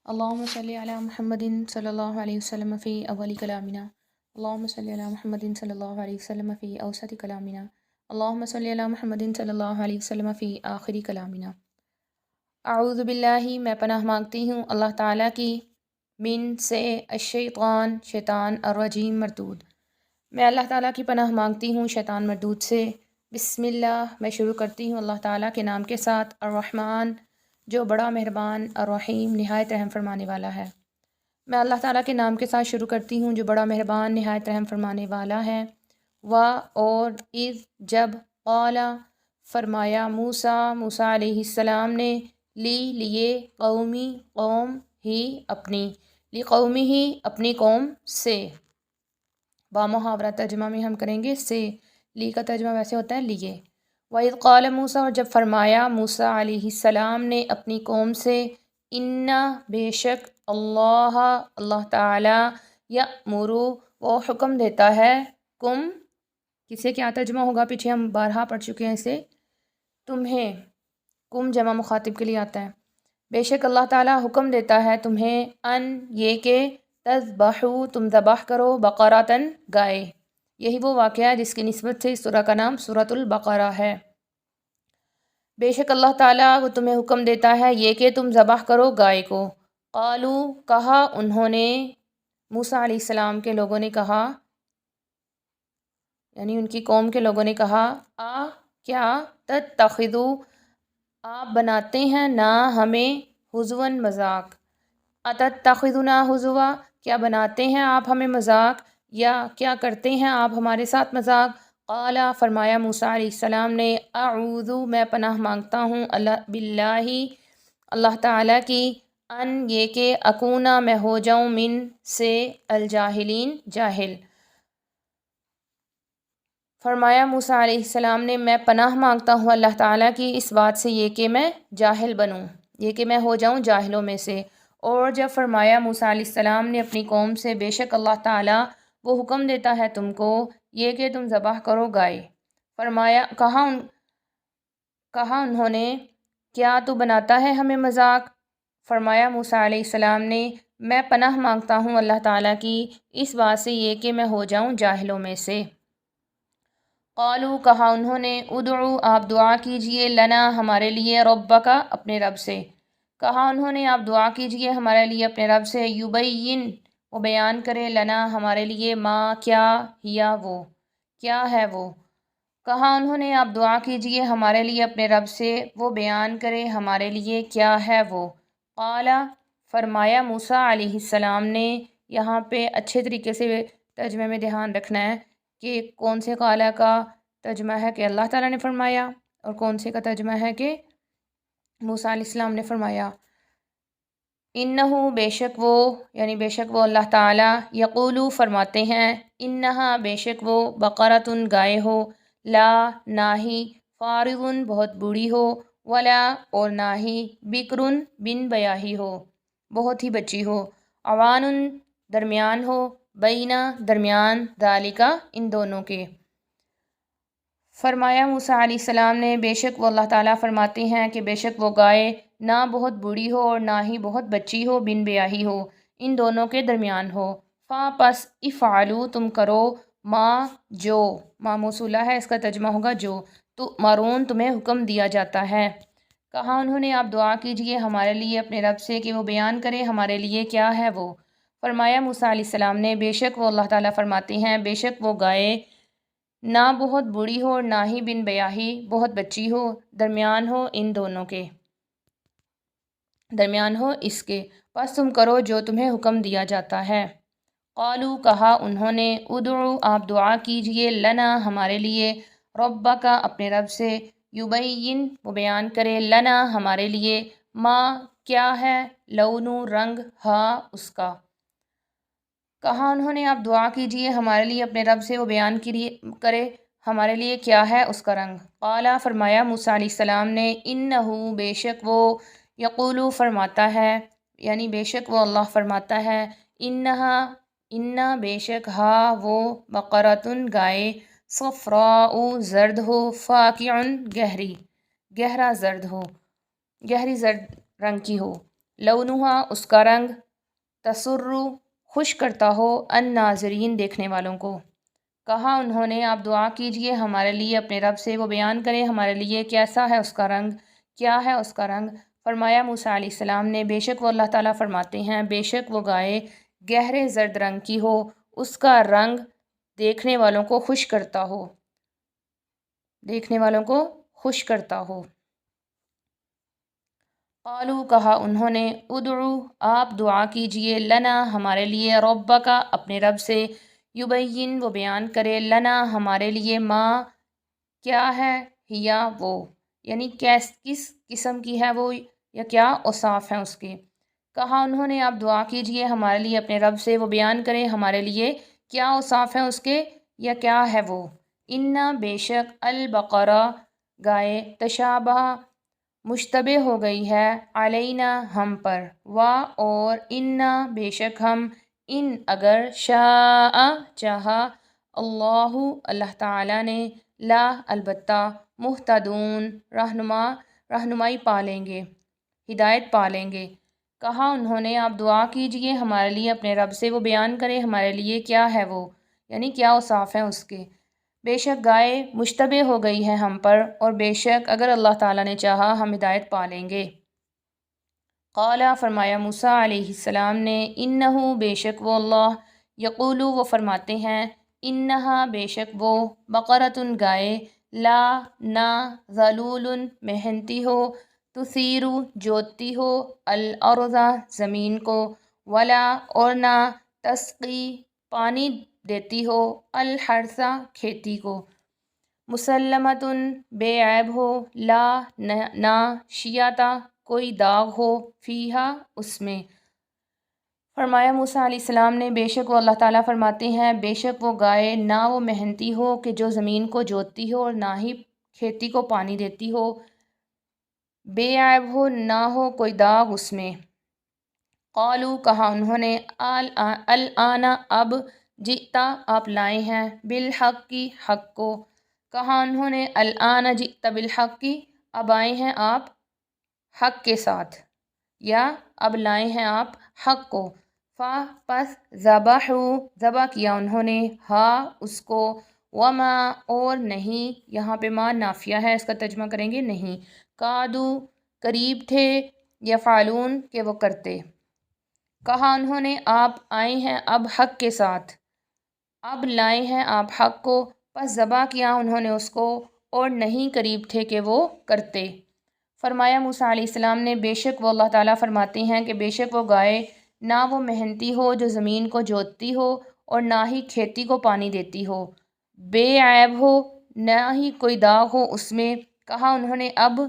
اللهم صل على محمد صلى الله عليه وسلم في أول كلامنا. اللهم صل على محمد صلى الله عليه وسلم في أوسط كلامنا. اللهم صل على محمد صلی اللہ علیہ وسلم فی آخری کلامنا. اعوذ باللہ، میں پناہ مانگتی ہوں اللہ تعالیٰ کی، من سے الشیطان، شیطان، الرجیم، مردود. میں اللہ تعالیٰ کی پناہ مانگتی ہوں شیطان مردود سے. بسم اللہ، میں شروع کرتی ہوں اللہ تعالیٰ کے نام کے ساتھ. الرحمن، جو بڑا مہربان، الرحیم، نہایت رحم فرمانے والا ہے. میں اللہ تعالیٰ کے نام کے ساتھ شروع کرتی ہوں جو بڑا مہربان، نہایت رحم فرمانے والا ہے. اور اذ، جب، قال، فرمایا، موسیٰ علیہ السلام نے، لیے، قومی، قوم، ہی، اپنی، قومی ہی، اپنی قوم سے. با محاورہ ترجمہ میں ہم کریں گے سے. لی کا ترجمہ ویسے ہوتا ہے لیے. وَإِذْ قَالَ موسیٰ، اور جب فرمایا موسیٰ علیہ السلام نے اپنی قوم سے، بے شک اللہ تعالی، یأمر، وہ حکم دیتا ہے، کسے کیا ترجمہ ہوگا؟ پیچھے ہم بارہا پڑھ چکے ہیں اسے، تمہیں. جمع مخاطب کے لیے آتا ہے. بے شک اللہ تعالیٰ حکم دیتا ہے تمہیں، یہ کہ تذبحوا، تم ذبح کرو، بقرۃ، گائے. یہی وہ واقعہ ہے جس کی نسبت سے اس سورہ کا نام سورۃ البقرہ ہے. بے شک اللہ تعالیٰ وہ تمہیں حکم دیتا ہے یہ کہ تم ذبح کرو گائے کو. قالو، کہا انہوں نے، موسیٰ علیہ السلام کے لوگوں نے کہا، یعنی ان کی قوم کے لوگوں نے کہا، کیا، تتخذو، آپ بناتے ہیں نا ہمیں، ہزواً، مذاق. اتتخذنا ہزوا، کیا بناتے ہیں آپ ہمیں مذاق، یا کیا کرتے ہیں آپ ہمارے ساتھ مذاق. قال، فرمایا موسیٰ علیہ السلام نے، اعوذ، میں پناہ مانگتا ہوں باللہ، اللہ تعالیٰ کی، یہ کہ اکونا، میں ہو جاؤں، من سے، الجاہلین، جاہل. فرمایا موسیٰ علیہ السلام نے، میں پناہ مانگتا ہوں اللہ تعالیٰ کی اس بات سے یہ کہ میں جاہل بنوں، یہ کہ میں ہو جاؤں جاہلوں میں سے. اور جب فرمایا موسیٰ علیہ السلام نے اپنی قوم سے، بے شک اللہ تعالیٰ وہ حکم دیتا ہے تم کو یہ کہ تم ذبح کرو گائے. فرمایا، کہا انہوں نے، کیا تو بناتا ہے ہمیں مذاق. فرمایا موسیٰ علیہ السلام نے، میں پناہ مانگتا ہوں اللہ تعالیٰ کی اس بات سے یہ کہ میں ہو جاؤں جاہلوں میں سے. قالو، کہا انہوں نے، ادعو، آپ دعا کیجئے، لنا، ہمارے لیے، ربک، اپنے رب سے. کہا انہوں نے، آپ دعا کیجئے ہمارے لیے اپنے رب سے، یبین، وہ بیان کرے، لنا، ہمارے لیے، ما، کیا، ہیا، وہ، کیا ہے وہ. کہا انہوں نے، آپ دعا کیجئے ہمارے لیے اپنے رب سے، وہ بیان کرے ہمارے لیے کیا ہے وہ. قال، فرمایا موسیٰ علیہ السلام نے. یہاں پہ اچھے طریقے سے ترجمے میں دھیان رکھنا ہے کہ کون سے قالہ کا ترجمہ ہے کہ اللہ تعالیٰ نے فرمایا، اور کون سے کا ترجمہ ہے کہ موسیٰ علیہ السلام نے فرمایا. انہو، بے شک وہ، یعنی بے شک وہ اللہ تعالیٰ، یقولو، فرماتے ہیں، انہا، بے شک وہ، بقرۃ، گائے ہو، لا، نہ ہی، فارض، بہت بوڑھی ہو، ولا، اور نہ ہی، بکر، بن بیاہی ہو، بہت ہی بچی ہو، عوان، درمیان ہو، بینہ، درمیان، ذالکا، ان دونوں کے. فرمایا موسیٰ علیہ السلام نے، بے شک وہ اللہ تعالیٰ فرماتے ہیں کہ بے شک وہ گائے نہ بہت بوڑھی ہو اور نہ ہی بہت بچی ہو، بن بیاہی ہو، ان دونوں کے درمیان ہو. پس، افعلوا، تم کرو، جو، ما موصولہ ہے، اس کا ترجمہ ہوگا جو، تو مارون، تمہیں حکم دیا جاتا ہے. کہا انہوں نے، آپ دعا کیجئے ہمارے لیے اپنے رب سے کہ وہ بیان کرے ہمارے لیے کیا ہے وہ. فرمایا موسیٰ علیہ السلام نے، بے شک وہ اللہ تعالیٰ فرماتے ہیں، بے شک وہ گائے نہ بہت بوڑھی ہو اور نہ ہی بن بیاہی، بہت بچی ہو، درمیان ہو، ان دونوں کے درمیان ہو اس کے. پس تم کرو جو تمہیں حکم دیا جاتا ہے. قالو، کہا انہوں نے، ادعو، آپ دعا کیجئے، لنا، ہمارے لیے، ربک، اپنے رب سے، یبین، وہ بیان کرے، لنا، ہمارے لیے، ما، کیا ہے، لونو، رنگ، ہا، اس کا. کہا انہوں نے، آپ دعا کیجئے ہمارے لیے اپنے رب سے، وہ بیان کرے ہمارے لیے کیا ہے اس کا رنگ. قال، فرمایا موسیٰ علیہ السلام نے، انہو، بے شک وہ، یقولو، فرماتا ہے، یعنی بے شک وہ اللہ فرماتا ہے، انہا، بے شک، ہا، وہ، بقرۃ، گائے، صفراء، زرد ہو، فاقع، گہرا زرد ہو، گہری زرد رنگ کی ہو، لونہا اس کا رنگ، تسرّ خوش کرتا ہو، الناظرین دیکھنے والوں کو۔ کہا انہوں نے آپ دعا کیجئے ہمارے لیے اپنے رب سے، وہ بیان کرے ہمارے لیے کیسا ہے اس کا رنگ، کیا ہے اس کا رنگ۔ فرمایا موسیٰ علیہ السلام نے بے شک وہ اللہ تعالیٰ فرماتے ہیں بے شک وہ گائے گہرے زرد رنگ کی ہو، اس کا رنگ دیکھنے والوں کو خوش کرتا ہو، دیکھنے والوں کو خوش کرتا ہو۔ قالوا کہا انہوں نے ادعو آپ دعا کیجئے لنا ہمارے لیے ربک اپنے رب سے، یبین وہ بیان کرے لنا ہمارے لیے ما کیا ہے، ہیا وہ یعنی کس قسم کی ہے وہ یا کیا اوصاف ہیں اس کے۔ کہا انہوں نے آپ دعا کیجئے ہمارے لیے اپنے رب سے، وہ بیان کرے ہمارے لیے کیا اوصاف ہیں اس کے یا کیا ہے وہ۔ انا بے شک البقرہ گائے تشابہ مشتبہ ہو گئی ہے، علینا ہم پر، اور انا بے شک ہم ان اگر شاء چاہا اللہ تعالیٰ نے لا البتہ مہتدون رہنمائی پالیں گے، ہدایت پالیں گے۔ کہا انہوں نے آپ دعا کیجئے ہمارے لیے اپنے رب سے، وہ بیان کرے ہمارے لیے کیا ہے وہ یعنی کیا اوصاف ہیں اس کے۔ بے شک گائے مشتبہ ہو گئی ہے ہم پر، اور بے شک اگر اللہ تعالیٰ نے چاہا ہم ہدایت پالیں گے۔ قال فرمایا موسیٰ علیہ السلام نے انہو بے شک وہ اللہ، یقولو وہ فرماتے ہیں، انہا بے شک وہ بقرۃ گائے، لا نہ ذلول محنتی ہو، تثیرو جوتتی ہو، الارض زمین کو، ولا اور نہ تسقی پانی دیتی ہو، الحرث کھیتی کو، مسلمۃ بے عیب ہو، لا نہ شیاتا کوئی داغ ہو، فیہا اس میں۔ فرمایا موسیٰ علیہ السلام نے بے شک وہ اللہ تعالیٰ فرماتے ہیں بے شک وہ گائے نہ وہ محنتی ہو کہ جو زمین کو جوتتی ہو اور نہ ہی کھیتی کو پانی دیتی ہو، بے عیب ہو نہ ہو کوئی داغ اس میں۔ قالوا کہا انہوں نے الآن اب جئتا آپ لائے ہیں بالحق کی حق کو۔ کہا انہوں نے الآن جئت بالحق کی اب آئے ہیں آپ حق کے ساتھ، یا اب لائے ہیں آپ حق کو۔ پس ذبح کیا انہوں نے ہا اس کو، وما اور نہیں، یہاں پہ ما نافیہ ہے اس کا ترجمہ کریں گے نہیں، کادو قریب تھے، یفعلون کہ وہ کرتے۔ کہا انہوں نے آپ آئے ہیں اب حق کے ساتھ، اب لائے ہیں آپ حق کو، پس ذبح کیا انہوں نے اس کو اور نہیں قریب تھے کہ وہ کرتے۔ فرمایا موسیٰ علیہ السلام نے بے شک وہ اللہ تعالیٰ فرماتے ہیں کہ بے شک وہ گائے نہ وہ محنتی ہو جو زمین کو جوتتی ہو اور نہ ہی کھیتی کو پانی دیتی ہو، بے عیب ہو نہ ہی کوئی داغ ہو اس میں۔ کہا انہوں نے اب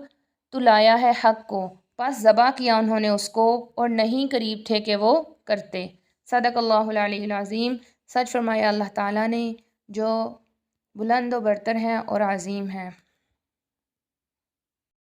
تو لایا ہے حق کو، پس ذبح کیا انہوں نے اس کو اور نہیں قریب تھے کہ وہ کرتے۔ صدق اللہ العلی العظیم، سچ فرمایا اللہ تعالیٰ نے جو بلند و برتر ہیں اور عظیم ہیں۔